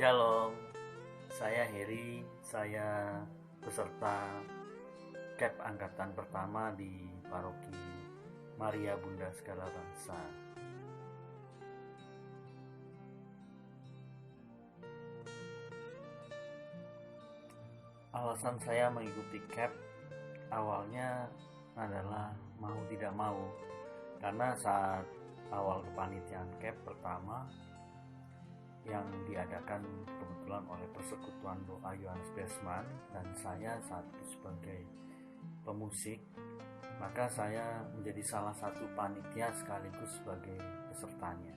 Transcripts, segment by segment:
Shalom, saya Heri, saya peserta KEP Angkatan Pertama di Paroki Maria Bunda Segala Bangsa. Alasan saya mengikuti KEP awalnya adalah mau tidak mau, karena saat awal kepanitiaan KEP pertama yang diadakan kebetulan oleh Persekutuan Doa Yohanes Besman dan saya saat itu sebagai pemusik, maka saya menjadi salah satu panitia sekaligus sebagai pesertanya.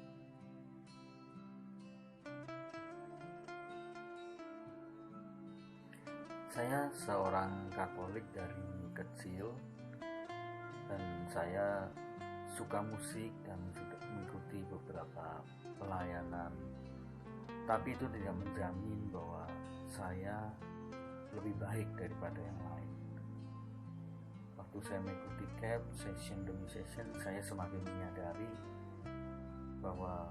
Saya seorang Katolik dari kecil dan saya suka musik dan sudah mengikuti beberapa pelayanan. Tapi itu tidak menjamin bahwa saya lebih baik daripada yang lain. Waktu saya mengikuti KEP, session demi session, saya semakin menyadari bahwa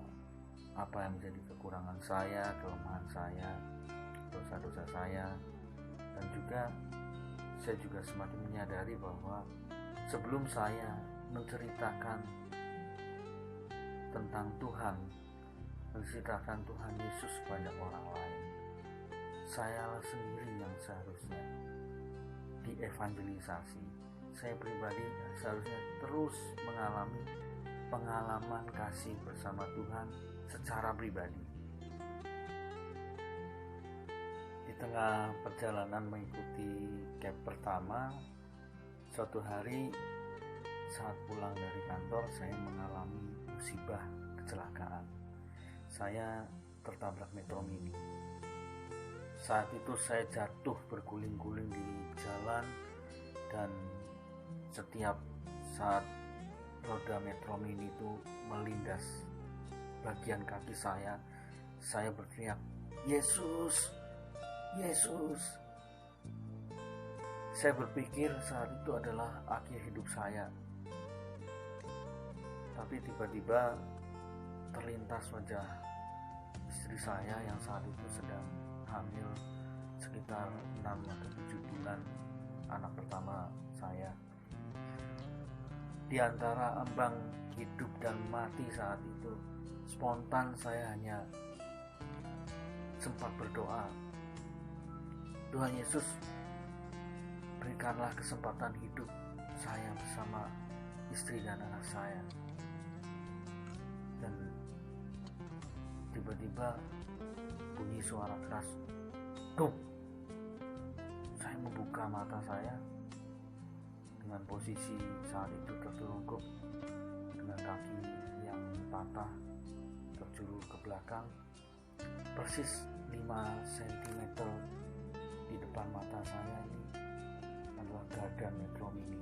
apa yang menjadi kekurangan saya, kelemahan saya, dosa-dosa saya, dan juga saya juga semakin menyadari bahwa sebelum saya menceritakan tentang Tuhan, menceritakan Tuhan Yesus kepada orang lain, saya sendiri yang seharusnya dievangelisasi. Saya pribadi seharusnya terus mengalami pengalaman kasih bersama Tuhan secara pribadi. Di tengah perjalanan mengikuti KEP pertama, suatu hari saat pulang dari kantor saya mengalami musibah kecelakaan. Saya tertabrak Metro Mini. Saat itu saya jatuh berguling-guling di jalan, dan setiap saat roda Metro Mini itu melindas bagian kaki saya berteriak, "Yesus, Yesus." Saya berpikir saat itu adalah akhir hidup saya. Tapi tiba-tiba terlintas wajah istri saya yang saat itu sedang hamil sekitar 6 atau 7 bulan, anak pertama saya. Di antara ambang hidup dan mati saat itu, spontan saya hanya sempat berdoa, "Tuhan Yesus, berikanlah kesempatan hidup saya bersama istri dan anak saya." Dan tiba-tiba bunyi suara keras, "Dup!" Saya membuka mata saya dengan posisi saat itu tertelungkup dengan kaki yang patah terjulur ke belakang, persis 5 cm di depan mata saya ini adalah gardan Metro Mini.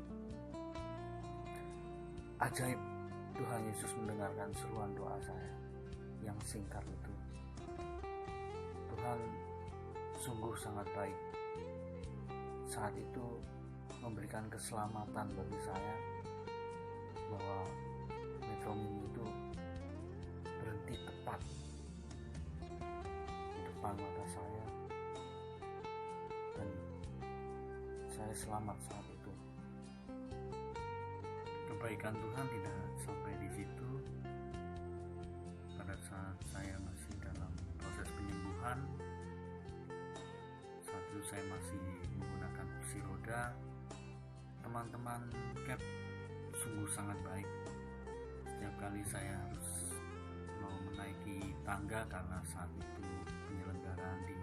Ajaib, Tuhan Yesus mendengarkan seruan doa saya yang singkat itu. Tuhan sungguh sangat baik. Saat itu memberikan keselamatan bagi saya, bahwa Metro Mini itu berhenti tepat di depan mata saya dan saya selamat saat itu. Kebaikan Tuhan tidak sampai di situ. Pada saat saya masih dalam proses penyembuhan, saat itu saya masih menggunakan kursi roda, teman-teman KEP sungguh sangat baik. Setiap kali saya harus mau menaiki tangga, karena saat itu penyelenggaraan di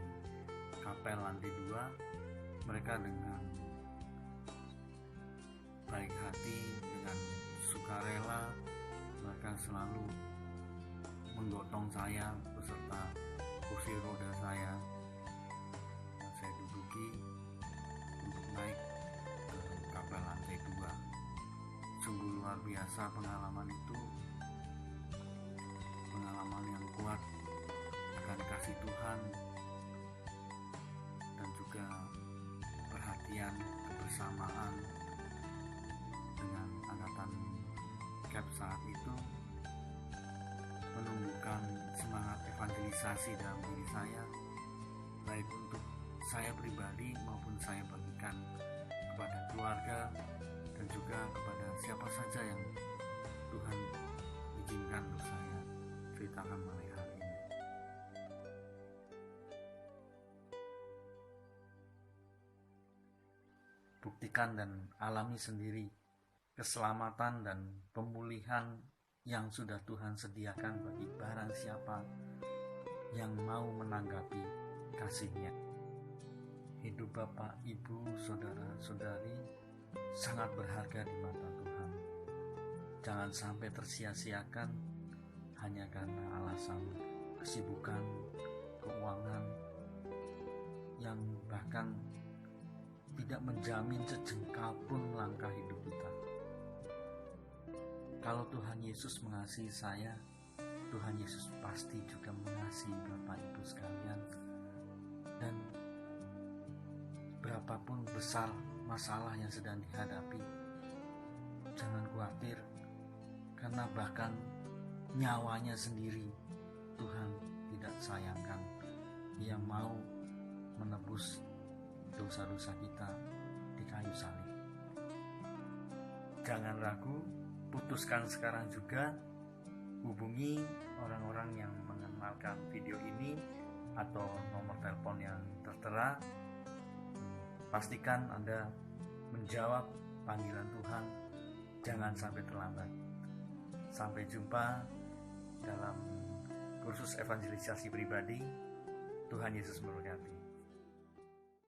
kapel lantai 2, mereka dengan baik hati, dengan sukarela, mereka selalu menggotong saya beserta kursi roda saya yang saya duduki untuk naik ke kapel lantai 2. Sungguh luar biasa pengalaman itu, pengalaman yang kuat akan kasih Tuhan dan juga perhatian, kebersamaan dengan angkatan KEP saat itu, menumbuhkan semangat evangelisasi realisasi dalam diri saya, baik untuk saya pribadi maupun saya bagikan kepada keluarga dan juga kepada siapa saja yang Tuhan izinkan untuk saya ceritakan mengenai hal ini. Buktikan dan alami sendiri keselamatan dan pemulihan yang sudah Tuhan sediakan bagi barang siapa yang mau menanggapi kasih-Nya. Hidup Bapak, Ibu, Saudara-saudari sangat berharga di mata Tuhan. Jangan sampai tersia-siakan hanya karena alasan kesibukan, keuangan, yang bahkan tidak menjamin sejengkal pun langkah hidup kita. Kalau Tuhan Yesus mengasihi saya, Tuhan Yesus pasti juga mengasihi Bapak Ibu sekalian. Dan berapapun besar masalah yang sedang dihadapi, jangan khawatir, karena bahkan nyawanya sendiri Tuhan tidak sayangkan. Dia mau menebus dosa-dosa kita di kayu salib. Jangan ragu, putuskan sekarang juga, hubungi orang-orang yang mengenalkan video ini atau nomor telepon yang tertera. Pastikan Anda menjawab panggilan Tuhan, jangan sampai terlambat. Sampai jumpa dalam kursus evangelisasi pribadi. Tuhan Yesus memberkati.